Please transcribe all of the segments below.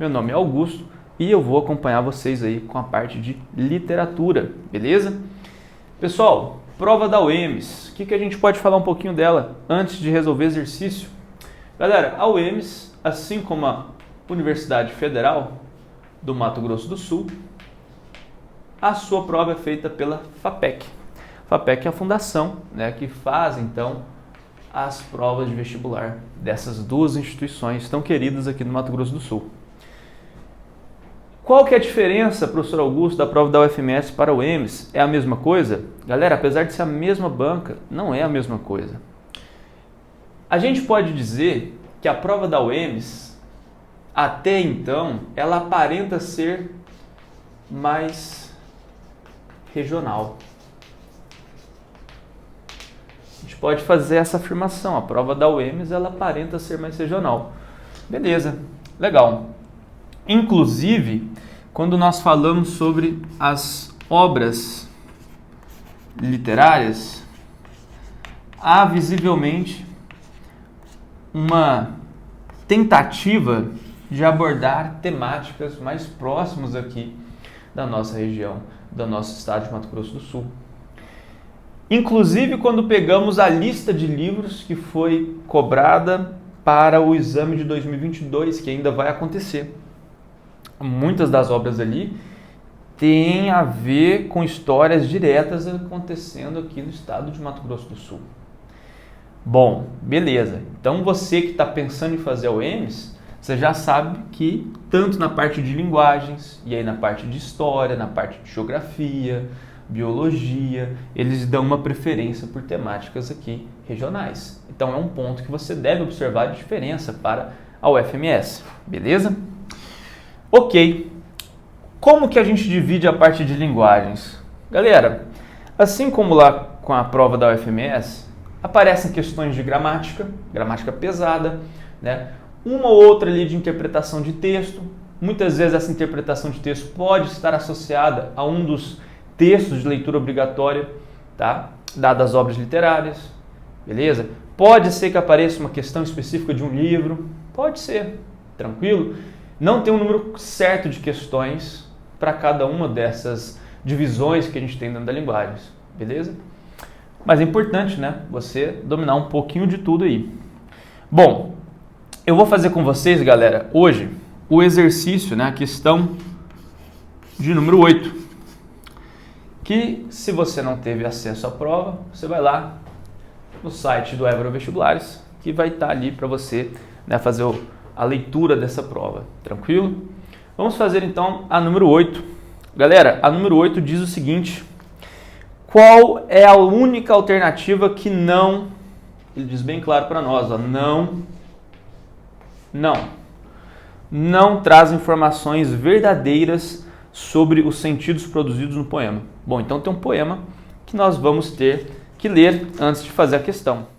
Meu nome é Augusto e eu vou acompanhar vocês aí com a parte de literatura, beleza? Pessoal, prova da UEMS, o que a gente pode falar um pouquinho dela antes de resolver exercício? Galera, a UEMS, assim como a Universidade Federal do Mato Grosso do Sul, a sua prova é feita pela FAPEC. FAPEC é a fundação, né, que faz então as provas de vestibular dessas duas instituições tão queridas aqui no Mato Grosso do Sul. Qual que é a diferença, professor Augusto, da prova da UFMS para a UEMS? É a mesma coisa? Galera, apesar de ser a mesma banca, não é a mesma coisa. A gente pode dizer que a prova da UEMS, até então, ela aparenta ser mais regional. A gente pode fazer essa afirmação, a prova da UEMS ela aparenta ser mais regional. Beleza, legal. Inclusive, quando nós falamos sobre as obras literárias, há visivelmente uma tentativa de abordar temáticas mais próximas aqui da nossa região, do nosso estado de Mato Grosso do Sul. Inclusive, quando pegamos a lista de livros que foi cobrada para o exame de 2022, que ainda vai acontecer. Muitas das obras ali têm a ver com histórias diretas acontecendo aqui no estado de Mato Grosso do Sul. Bom, beleza. Então, você que está pensando em fazer a UEMS, você já sabe que tanto na parte de linguagens, e aí na parte de história, na parte de geografia, biologia, eles dão uma preferência por temáticas aqui regionais. Então é um ponto que você deve observar de diferença para a UFMS, beleza? Ok, como que a gente divide a parte de linguagens? Galera, assim como lá com a prova da UFMS, aparecem questões de gramática pesada, né? Uma ou outra ali de interpretação de texto. Muitas vezes essa interpretação de texto pode estar associada a um dos textos de leitura obrigatória, tá? Dadas as obras literárias, beleza? Pode ser que apareça uma questão específica de um livro, pode ser, tranquilo? Não tem um número certo de questões para cada uma dessas divisões que a gente tem dentro da linguagem, beleza? Mas é importante, né? Você dominar um pouquinho de tudo aí. Bom, eu vou fazer com vocês, galera, hoje, o exercício, né? A questão de número 8. Que se você não teve acesso à prova, você vai lá no site do Évora Vestibulares, que vai estar ali para você, né, fazer a leitura dessa prova, tranquilo? Vamos fazer então a número 8. Galera, a número 8 diz o seguinte: qual é a única alternativa que não, ele diz bem claro para nós, ó, não traz informações verdadeiras sobre os sentidos produzidos no poema. Bom, então tem um poema que nós vamos ter que ler antes de fazer a questão.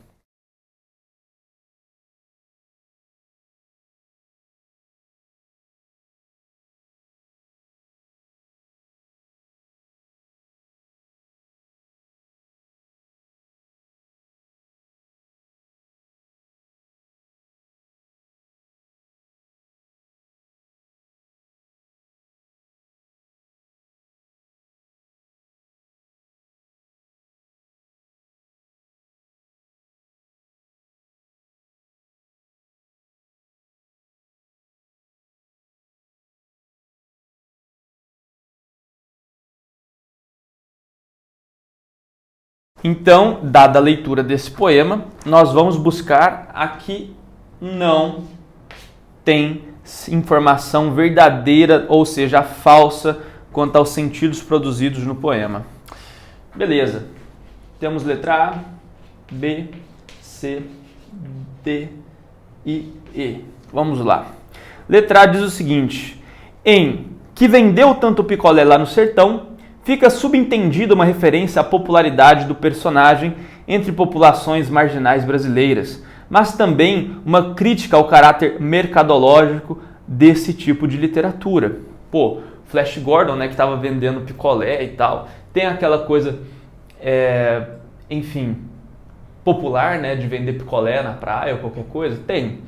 Então, dada a leitura desse poema, nós vamos buscar a que não tem informação verdadeira, ou seja, falsa, quanto aos sentidos produzidos no poema. Beleza. Temos letra A, B, C, D e E. Vamos lá. Letra A diz o seguinte: em que vendeu tanto picolé lá no sertão, fica subentendida uma referência à popularidade do personagem entre populações marginais brasileiras, mas também uma crítica ao caráter mercadológico desse tipo de literatura. Pô, Flash Gordon, né, que estava vendendo picolé e tal, tem aquela coisa, enfim, popular, né, de vender picolé na praia ou qualquer coisa? Tem.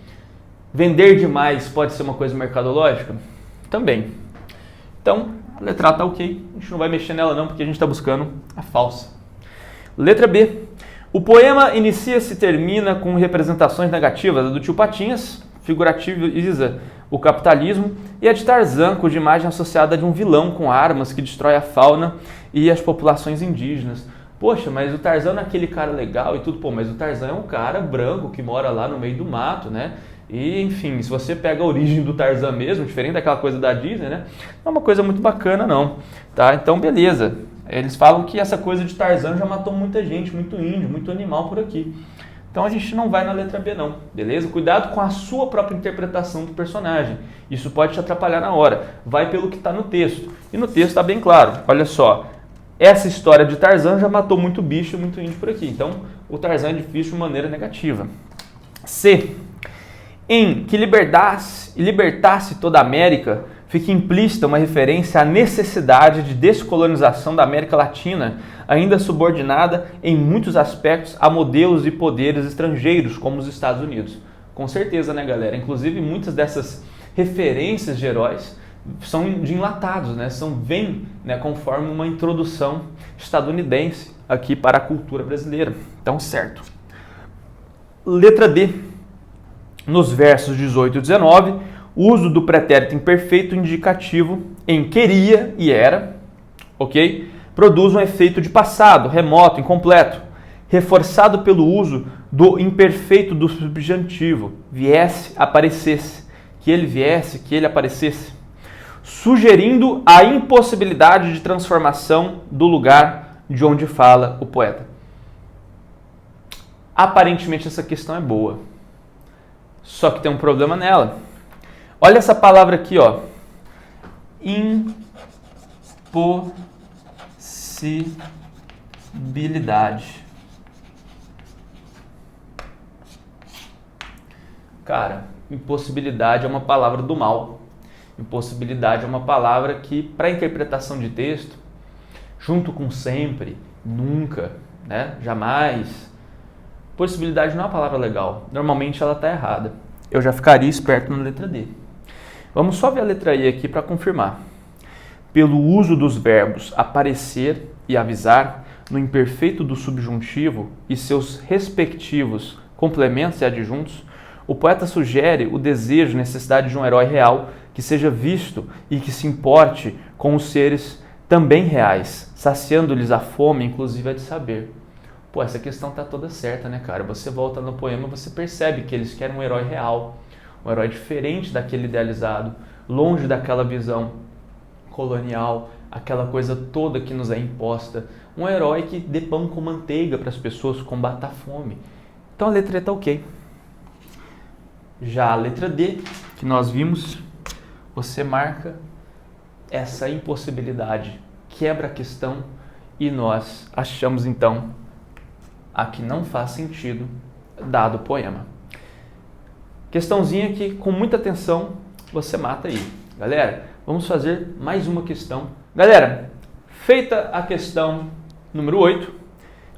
Vender demais pode ser uma coisa mercadológica? Também. Então, a letra A está ok, a gente não vai mexer nela não, porque a gente está buscando a falsa. Letra B. O poema inicia-se e termina com representações negativas do Tio Patinhas, figurativiza o capitalismo, e a de Tarzan, cuja imagem é associada de um vilão com armas que destrói a fauna e as populações indígenas. Poxa, mas o Tarzan não é aquele cara legal e tudo, pô, mas o Tarzan é um cara branco que mora lá no meio do mato, né? E, enfim, se você pega a origem do Tarzan mesmo, diferente daquela coisa da Disney, né? Não é uma coisa muito bacana, não. Tá? Então, beleza. Eles falam que essa coisa de Tarzan já matou muita gente, muito índio, muito animal por aqui. Então, a gente não vai na letra B, não. Beleza? Cuidado com a sua própria interpretação do personagem. Isso pode te atrapalhar na hora. Vai pelo que está no texto. E no texto está bem claro. Olha só. Essa história de Tarzan já matou muito bicho e muito índio por aqui. Então, o Tarzan é difícil de maneira negativa. C. Em que libertasse toda a América, fica implícita uma referência à necessidade de descolonização da América Latina, ainda subordinada em muitos aspectos a modelos e poderes estrangeiros, como os Estados Unidos. Com certeza, né, galera? Inclusive, muitas dessas referências de heróis são de enlatados, né? Vêm, né, conforme uma introdução estadunidense aqui para a cultura brasileira. Então, certo. Letra D. Nos versos 18 e 19, o uso do pretérito imperfeito indicativo em queria e era, ok? Produz um efeito de passado, remoto, incompleto, reforçado pelo uso do imperfeito do subjuntivo, viesse, aparecesse, que ele viesse, que ele aparecesse, sugerindo a impossibilidade de transformação do lugar de onde fala o poeta. Aparentemente essa questão é boa. Só que tem um problema nela. Olha essa palavra aqui, ó. Impossibilidade. Cara, impossibilidade é uma palavra do mal. Impossibilidade é uma palavra que, para interpretação de texto, junto com sempre, nunca, né? Jamais. Possibilidade não é uma palavra legal. Normalmente ela está errada. Eu já ficaria esperto na letra D. Vamos só ver a letra E aqui para confirmar. Pelo uso dos verbos aparecer e avisar no imperfeito do subjuntivo e seus respectivos complementos e adjuntos, o poeta sugere o desejo e necessidade de um herói real que seja visto e que se importe com os seres também reais, saciando-lhes a fome, inclusive a de saber. Pô, essa questão tá toda certa, né, cara? Você volta no poema, você percebe que eles querem um herói real, um herói diferente daquele idealizado, longe daquela visão colonial, aquela coisa toda que nos é imposta. Um herói que dê pão com manteiga para as pessoas, combata a fome. Então a letra E tá ok. Já a letra D, que nós vimos, você marca essa impossibilidade, quebra a questão e nós achamos então a que não faz sentido dado o poema. Questãozinha que com muita atenção você mata aí. Galera, vamos fazer mais uma questão. Galera, feita a questão número 8,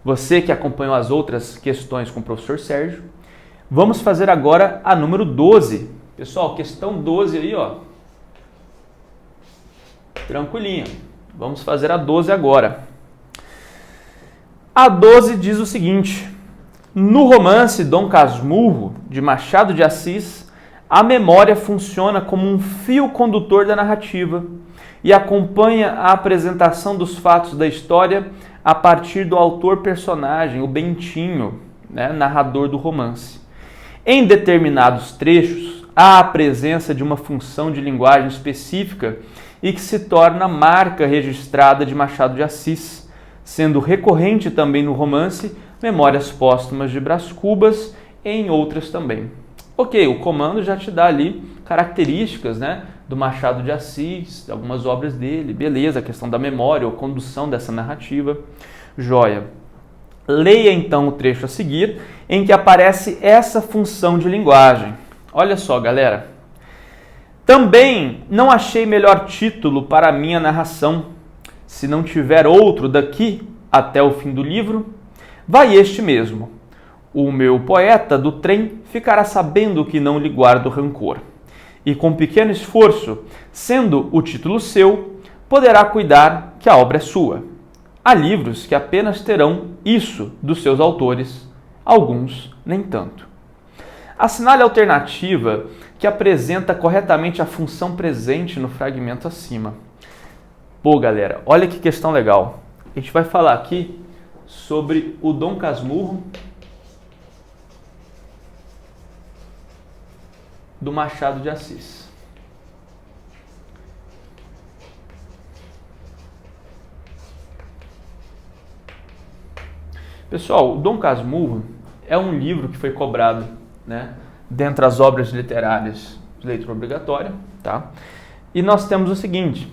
você que acompanhou as outras questões com o professor Sérgio, vamos fazer agora a número 12. Pessoal, questão 12 aí, ó. Tranquilinho. Vamos fazer a 12 agora. A 12 diz o seguinte: no romance Dom Casmurro, de Machado de Assis, a memória funciona como um fio condutor da narrativa e acompanha a apresentação dos fatos da história a partir do autor-personagem, o Bentinho, né, narrador do romance. Em determinados trechos, há a presença de uma função de linguagem específica e que se torna marca registrada de Machado de Assis, sendo recorrente também no romance Memórias Póstumas de Brás Cubas e em outras também. Ok, o comando já te dá ali características, né, do Machado de Assis, algumas obras dele, beleza, a questão da memória ou condução dessa narrativa, joia. Leia então o trecho a seguir, em que aparece essa função de linguagem. Olha só, galera. Também não achei melhor título para a minha narração. Se não tiver outro daqui até o fim do livro, vai este mesmo. O meu poeta do trem ficará sabendo que não lhe guardo rancor. E com pequeno esforço, sendo o título seu, poderá cuidar que a obra é sua. Há livros que apenas terão isso dos seus autores, alguns nem tanto. Assinale a alternativa que apresenta corretamente a função presente no fragmento acima. Pô, galera, olha que questão legal. A gente vai falar aqui sobre o Dom Casmurro do Machado de Assis. Pessoal, o Dom Casmurro é um livro que foi cobrado, né, dentre as obras literárias de leitura obrigatória, tá? E nós temos o seguinte: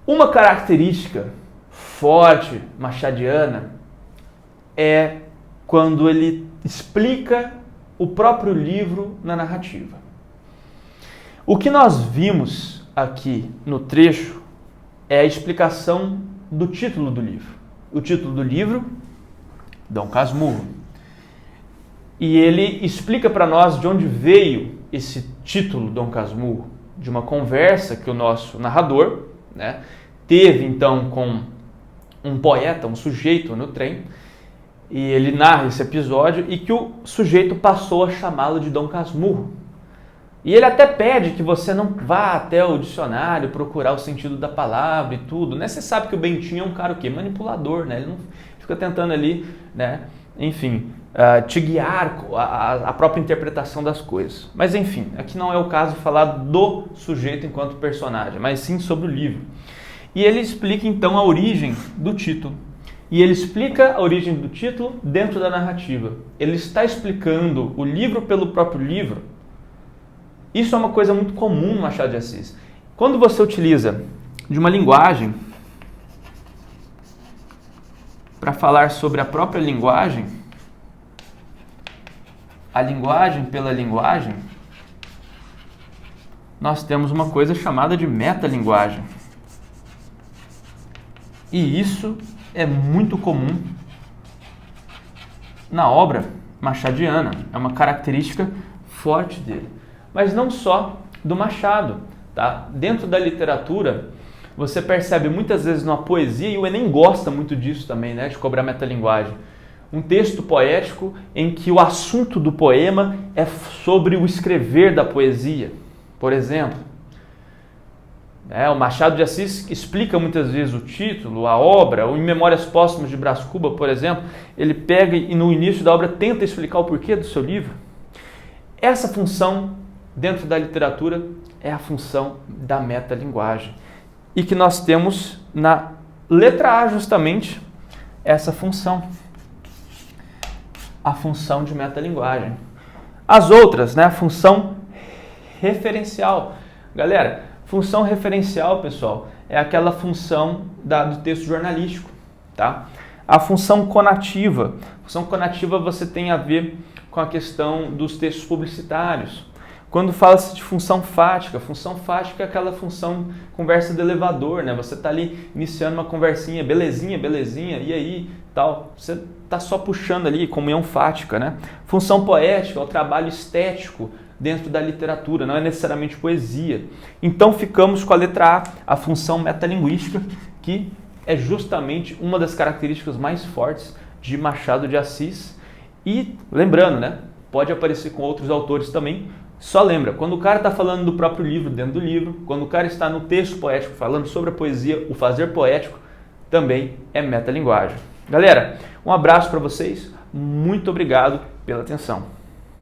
uma característica forte machadiana é quando ele explica o próprio livro na narrativa. O que nós vimos aqui no trecho é a explicação do título do livro. O título do livro, Dom Casmurro. E ele explica para nós de onde veio esse título, Dom Casmurro, de uma conversa que o nosso narrador, né, teve então com um poeta, um sujeito no trem, e ele narra esse episódio e que o sujeito passou a chamá-lo de Dom Casmurro. E ele até pede que você não vá até o dicionário procurar o sentido da palavra e tudo, né? Você sabe que o Bentinho é um cara o quê? Manipulador, né? Ele não fica tentando ali, né? Enfim, te guiar a própria interpretação das coisas. Mas enfim, aqui não é o caso de falar do sujeito enquanto personagem, mas sim sobre o livro. E ele explica então a origem do título. E ele explica a origem do título dentro da narrativa. Ele está explicando o livro pelo próprio livro. Isso é uma coisa muito comum no Machado de Assis. Quando você utiliza de uma linguagem para falar sobre a própria linguagem, a linguagem pela linguagem, nós temos uma coisa chamada de metalinguagem. E isso é muito comum na obra machadiana, é uma característica forte dele. Mas não só do Machado, tá? Dentro da literatura, você percebe muitas vezes numa poesia, e o Enem gosta muito disso também, né, de cobrar metalinguagem, um texto poético em que o assunto do poema é sobre o escrever da poesia. Por exemplo, o Machado de Assis explica muitas vezes o título, a obra, o Em Memórias Póstumas de Brás Cuba, por exemplo, ele pega e no início da obra tenta explicar o porquê do seu livro. Essa função dentro da literatura é a função da metalinguagem. E que nós temos na letra A justamente essa função. A função de metalinguagem. As outras, né? A função referencial. Galera, função referencial, pessoal, é aquela função do texto jornalístico, tá? A função conativa. Função conativa você tem a ver com a questão dos textos publicitários. Quando fala-se de função fática é aquela função conversa de elevador, né? Você está ali iniciando uma conversinha, belezinha, e aí, tal. Você está só puxando ali, comunhão fática, né? Função poética é o trabalho estético dentro da literatura, não é necessariamente poesia. Então ficamos com a letra a função metalinguística, que é justamente uma das características mais fortes de Machado de Assis. E lembrando, né? Pode aparecer com outros autores também. Só lembra, quando o cara está falando do próprio livro, dentro do livro, quando o cara está no texto poético, falando sobre a poesia, o fazer poético, também é metalinguagem. Galera, um abraço para vocês, muito obrigado pela atenção.